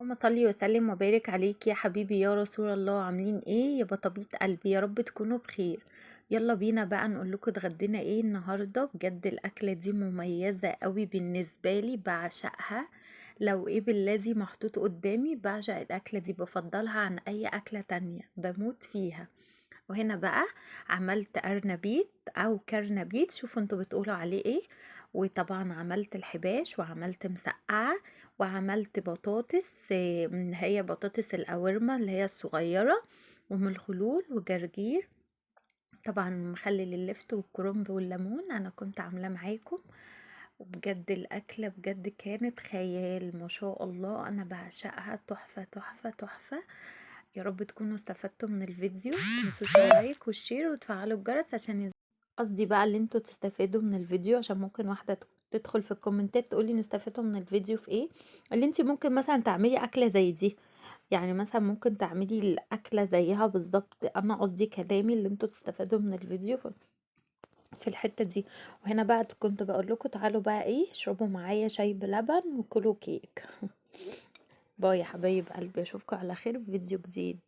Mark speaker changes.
Speaker 1: اللهم صل وسلم وبارك عليك يا حبيبي يا رسول الله. عاملين ايه يا بطبيط قلبي؟ يا رب تكونوا بخير. يلا بينا بقى نقول لكم اتغدينا ايه النهارده. بجد الاكله دي مميزه قوي بالنسبه لي، بعشقها. لو ايه بالذي محطوط قدامي بعشق الاكله دي، بفضلها عن اي اكله تانية، بموت فيها. وهنا بقى عملت ارنبيط او كرنبيط، شوفوا انتوا بتقولوا عليه ايه. وطبعا عملت الحباش وعملت مسقعة وعملت بطاطس، هي بطاطس القوارمة اللي هي الصغيرة، ومن الخلول وجرجير. طبعا مخلل اللفت والكرنب والليمون انا كنت عاملاه معاكم. وبجد الاكله بجد كانت خيال ما شاء الله، انا بعشقها، تحفه تحفه تحفه. يا رب تكونوا استفدتوا من الفيديو، متنسوش اللايك والشير وتفعلوا الجرس عشان قصدي بقى اللي انتوا تستفادوا من الفيديو، عشان ممكن واحده تدخل في الكومنتات تقولي نستفادوا من الفيديو في ايه. اللي انت ممكن مثلا تعملي اكله زي دي، يعني مثلا ممكن تعملي الاكله زيها بالظبط. انا قصدي كلامي اللي انتوا تستفادوا من الفيديو في الحتة دي. وهنا بقى كنت بقول لكم تعالوا بقى ايه، اشربوا معايا شاي بلبن وكلوا كيك. باي يا حبايب قلبي، اشوفكم على خير في فيديو جديد.